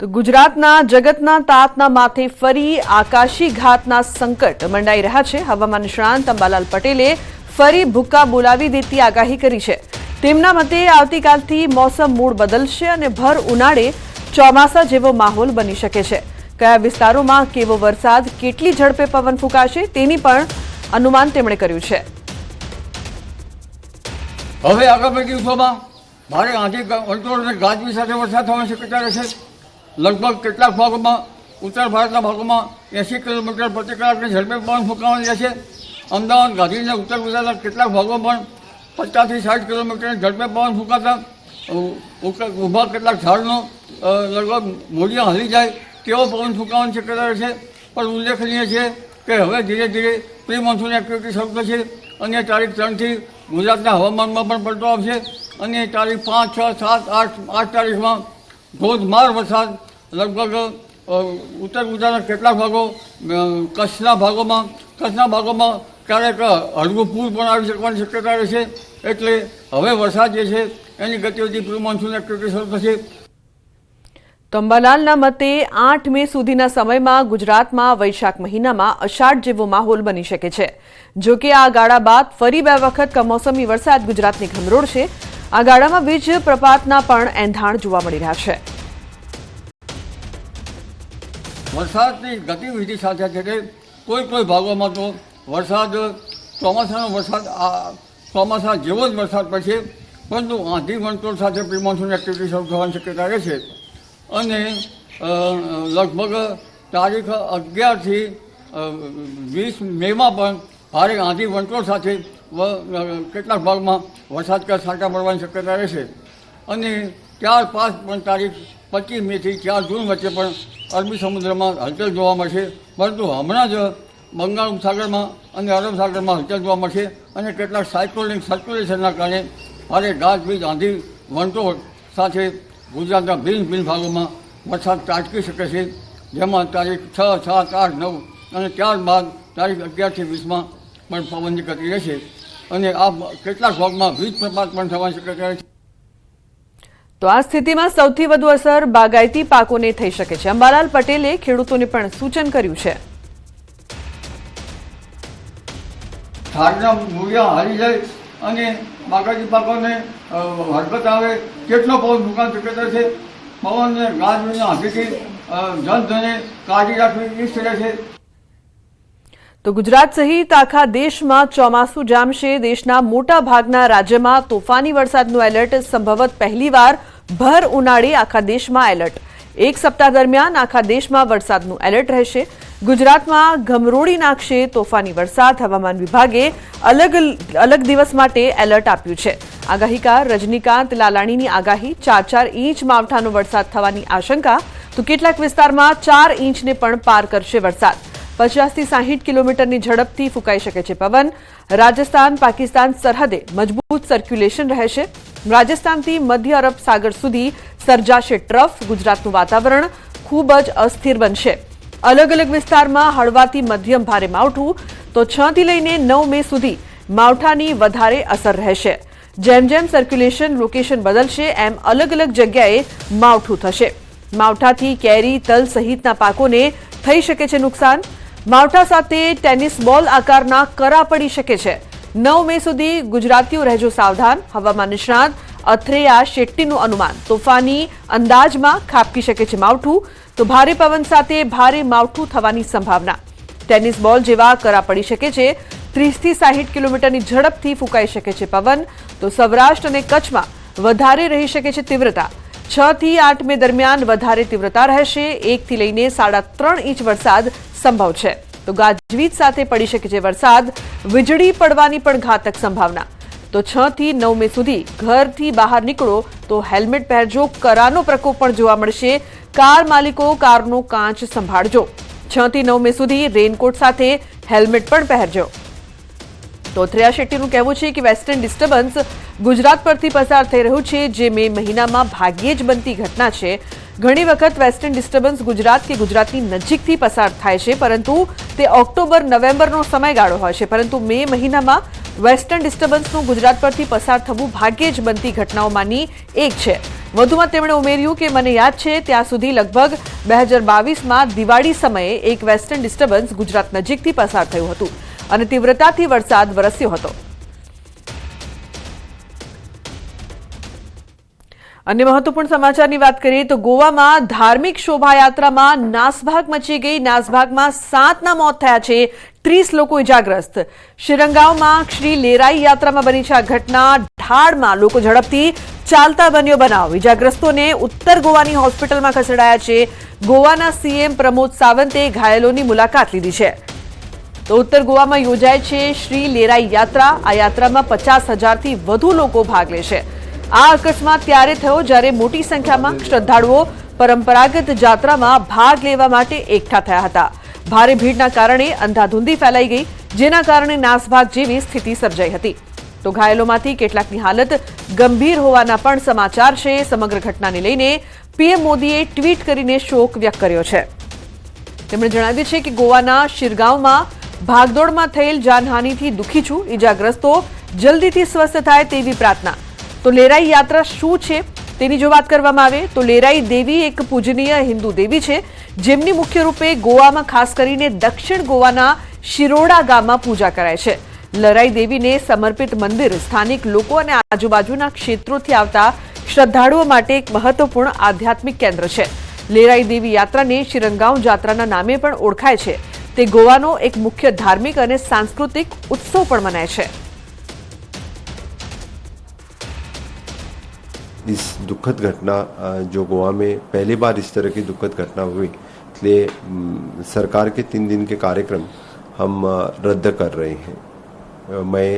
તો ગુજરાતના જગતના તાતના માથે ફરી આકાશી ઘાતના સંકટ મંડાઈ રહ્યા છે। હવામાન નિષ્ણાંત અંબાલાલ પટેલે ફરી ભૂક્કા બોલાવી દેતી આગાહી કરી છે। તેમના મતે આવતીકાલથી મોસમ મૂળ બદલશે અને ભર ઉનાળે ચોમાસા જેવો માહોલ બની શકે છે। કયા વિસ્તારોમાં કેવો વરસાદ, કેટલી ઝડપે પવન ફૂંકાશે તેની પણ અનુમાન તેમણે કર્યું છે। હવે આગામી દિવસોમાં ભારે આંધી વંટોળ અને ગાજવી સાથે વરસાદ થવાની શક્યતા રહેશે। લગભગ કેટલાક ભાગોમાં ઉત્તર ભારતના ભાગોમાં 80 કિલોમીટર પ્રતિ કલાકની ઝડપે પવન ફૂંકાવાની રહેશે। અમદાવાદ, ગાંધી અને ઉત્તર ગુજરાતના કેટલાક ભાગોમાં 50 થી 60 કિલોમીટરની ઝડપે પવન ફૂંકાતા ઊભા કેટલાક ઝાડનો લગભગ મૂળિયા હલી જાય તેવો પવન ફૂંકાવાની શક્યતા રહેશે। પણ ઉલ્લેખનીય છે કે હવે ધીરે ધીરે પ્રી મોન્સૂન એક્ટિવિટી શરૂ થશે અને તારીખ 3થી ગુજરાતના હવામાનમાં પણ પલટો આવશે અને તારીખ 5, 6, 7, 8 તારીખમાં ધોધમાર વરસાદ લગભગ ઉત્તર ગુજરાતના કેટલાક ભાગો, કચ્છના ભાગોમાં ક્યારેક હળવું પૂર પણ આવી શકવાની શક્યતા રહેશે। એટલે હવે વરસાદ જે છે એની ગતિવિધિ પ્રી મોન્સૂન એક્ટિવિટી શરૂ થશે। તો અંબાલાલના મતે 8 મે સુધીના સમયમાં ગુજરાતમાં વૈશાખ મહિનામાં અષાઢ જેવો માહોલ બની શકે છે। જો કે આ ગાળા બાદ ફરી 2 વખત કમોસમી વરસાદ ગુજરાતને ગમરોડશે। આ ગાળામાં વીજ પ્રપાતના પણ એંધાણ જોવા મળી રહ્યા છે। વરસાદની ગતિવિધિ સાથે છે કોઈ ભાગોમાં તો વરસાદ ચોમાસા જેવો જ વરસાદ પડશે, પરંતુ આંધી વંટોળ સાથે પ્રી મોન્સૂન એક્ટિવિટી શરૂ થવાની શક્યતા રહેશે અને લગભગ તારીખ 11 થી 20 મેમાં પણ ભારે આંધી વંટોળ સાથે કેટલાક ભાગમાં વરસાદ કે છાંટા પડવાની શક્યતા રહેશે અને ત્યારબાદ પણ તારીખ 25 મેથી 4 જૂન વચ્ચે પણ અરબી સમુદ્રમાં હલચલ જોવા મળશે। પરંતુ હમણાં જ બંગાળ ઉપસાગરમાં અને અરબ સાગરમાં હલચલ જોવા મળશે અને કેટલાક સાયક્લોનિક સર્ક્યુલેશનના કારણે ભારે ગાજવીજ, આંધી વંટોળ સાથે ગુજરાતના ભિન્ન ભાગોમાં વરસાદ ત્રાટકી શકે છે, જેમાં તારીખ 6, 7, 8, 9 અને ત્યારબાદ તારીખ 11 થી 20માં પણ પવનની ગતિ રહેશે અને આ કેટલાક ભાગમાં વીજ પ્રપાત પણ થવાની શક્યતા રહેશે। તો આ સ્થિતિમાં સૌથી વધુ અસર બાગાયતી પાકોને થઈ શકે છે। અંબાલાલ પટેલે ખેડૂતોને પણ સૂચન કર્યું છે। ઝાડના મૂળિયા હારી જાય અને બાગાયતી પાકોને હરકત આવે કેટલો પવન ફૂંકાવાની શક્યતા છે। પવનને ગાજવીજને આંધીથી જનધને કાળજી રાખવી નિશ્ચિત છે। તો ગુજરાત સહિત આખા દેશમાં ચોમાસું જામશે। દેશના મોટા ભાગના રાજ્યમાં તોફાની વરસાદનું એલર્ટ, સંભવત પહેલીવાર ભર ઉનાળે આખા દેશમાં એલર્ટ। 1 સપ્તાહ દરમિયાન આખા દેશમાં વરસાદનું એલર્ટ રહેશે। ગુજરાતમાં ગમરોડી નાખશે તોફાની વરસાદ। હવામાન વિભાગે અલગ દિવસ માટે એલર્ટ આપ્યું છે। આગાહીકાર રજનીકાંત લાલાણીની આગાહી, 4 ઇંચ માવઠાનો વરસાદ થવાની આશંકા। તો કેટલાક વિસ્તારમાં 4 ઇંચને પણ પાર કરશે વરસાદ। 50 થી 60 કિલોમીટરની ઝડપથી ફૂંકાઈ શકે છે પવન। રાજસ્થાન પાકિસ્તાન સરહદે મજબૂત સર્ક્યુલેશન રહેશે। રાજસ્થાનથી મધ્ય અરબ સાગર સુધી સર્જાશે ટ્રફ। ગુજરાતનું વાતાવરણ ખૂબ જ અસ્થિર બનશે। અલગ વિસ્તારમાં હળવાથી મધ્યમ ભારે માવઠું। તો 6 થી લઈને 9 મે સુધી માવઠાની વધારે અસર રહેશે। જેમ સર્ક્યુલેશન લોકેશન બદલશે એમ અલગ જગ્યાએ માવઠું થશે। માવઠાથી કેરી, તલ સહિતના પાકોને થઈ શકે છે નુકસાન। માવઠા સાથે ટેનિસ બોલ આકારના કરા પડી શકે છે। 9 મે સુધી ગુજરાતીઓ રહેજો સાવધાન। હવામાન નિષ્ણાત અથરેયા શેટ્ટીનું અનુમાન, તોફાની અંદાજમાં ખાબકી શકે છે માવઠું। તો ભારે પવન સાથે ભારે માવઠું થવાની સંભાવના। ટેનિસ બોલ જેવા કરા પડી શકે છે। 30 થી 60 કિલોમીટરની ઝડપથી ફૂંકાઈ શકે છે પવન। તો સૌરાષ્ટ્ર અને કચ્છમાં વધારે રહી શકે છે તીવ્રતા। 6 થી 8 મે દરમિયાન વધારે તીવ્રતા રહેશે। 1 થી લઈને 3.5 ઇંચ વરસાદ સંભવ છે। તો ગાજવીજ સાથે પડી શકે છે વરસાદ। વીજળી પડવાની પણ ઘાતક સંભાવના। તો 6 થી 9 મે સુધી ઘરથી બહાર નીકળો તો હેલ્મેટ પહેરજો। કરાનો પ્રકોપ પણ જોવા મળશે। કાર માલિકો કારનો કાચ સંભાળજો। 6 થી 9 મે સુધી રેનકોટ સાથે હેલ્મેટ પણ પહેરજો। તો અથરેયા શેટ્ટીનું કહેવું છે કે વેસ્ટર્ન ડિસ્ટર્બન્સ ગુજરાત પરથી પસાર થઈ રહ્યું છે, જે મે મહિનામાં ભાગ્યે જ બનતી ઘટના છે। ઘણી વખત વેસ્ટર્ન ડિસ્ટર્બન્સ ગુજરાત કે ગુજરાતની નજીકથી પસાર થાય છે, પરંતુ તે ઓક્ટોબર નવેમ્બરનો સમયગાળો હોય છે। પરંતુ મે મહિનામાં વેસ્ટર્ન ડિસ્ટર્બન્સનું ગુજરાત પરથી પસાર થવું ભાગ્યે જ બનતી ઘટનાઓમાંની એક છે। વધુમાં તેમણે ઉમેર્યું કે મને યાદ છે ત્યાં સુધી લગભગ 2022માં દિવાળી સમયે એક વેસ્ટર્ન ડિસ્ટર્બન્સ ગુજરાત નજીકથી પસાર થયું હતું અને તીવ્રતાથી વરસાદ વરસ્યો હતો. અન્ય મહત્વપૂર્ણ સમાચારની વાત કરીએ તો ગોવામાં ધાર્મિક શોભાયાત્રામાં નાસભાગ મચી ગઈ. નાસભાગમાં 7ના મોત થયા છે, 30 લોકો ઇજાગ્રસ્ત. શિરંગાવમાં શ્રી લેરાઈ યાત્રામાં બની છે આ ઘટના. ઢાળમાં લોકો ઝડપથી ચાલતા બન્યો બનાવ. ઇજાગ્રસ્તોને ઉત્તર ગોવાની હોસ્પિટલમાં ખસેડાયા છે. ગોવાના સીએમ પ્રમોદ સાવંતે ઘાયલોની મુલાકાત લીધી છે. તો ઉત્તર ગોવામાં યોજાય છે શ્રી લેરાઈ યાત્રા. આ યાત્રામાં 50,000થી વધુ લોકો ભાગ લેશે. આ અકસ્માત ત્યારે થયો જ્યારે મોટી સંખ્યામાં શ્રદ્ધાળુઓ પરંપરાગત જાત્રામાં ભાગ લેવા માટે એકઠા થયા હતા. ભારે ભીડના કારણે અંધાધૂંધી ફેલાઈ ગઈ, જેના કારણે નાસભાગ જેવી સ્થિતિ સર્જાઈ હતી. તો ઘાયલોમાંથી કેટલાકની હાલત ગંભીર હોવાના પણ સમાચાર છે. સમગ્ર ઘટનાને લઈને પીએમ મોદીએ ટ્વીટ કરીને શોક વ્યક્ત કર્યો છે. તેમણે જણાવ્યું છે કે ગોવાના શિરગાંવમાં ભાગદોડમાં થયેલ જાનહાનિથી દુઃખી છું. ઇજાગ્રસ્તો જલ્દીથી સ્વસ્થ થાય તેવી પ્રાર્થના. તો લેરાઈ યાત્રા શું છે તેની જો વાત કરવામાં આવે તો લેરાઈ દેવી એક પૂજનીય હિન્દુ દેવી છે, જેમની મુખ્ય રૂપે ગોવામાં ખાસ કરીને દક્ષિણ ગોવાના શિરોડા ગામમાં પૂજા કરાય છે. લરાઈ દેવીને સમર્પિત મંદિર સ્થાનિક લોકો અને આજુબાજુના ક્ષેત્રોથી આવતા શ્રદ્ધાળુઓ માટે એક મહત્વપૂર્ણ આધ્યાત્મિક કેન્દ્ર છે. લેરાઈ દેવી યાત્રાને શિરંગાંવ જાત્રાના નામે પણ ઓળખાય છે. તે ગોવાનો એક મુખ્ય ધાર્મિક અને સાંસ્કૃતિક ઉત્સવ પણ મનાય છે. इस दुखद घटना जो गोवा में पहली बार इस तरह की दुखद घटना हुई, इसलिए सरकार के 3 दिन के कार्यक्रम हम रद्द कर रहे हैं. मैं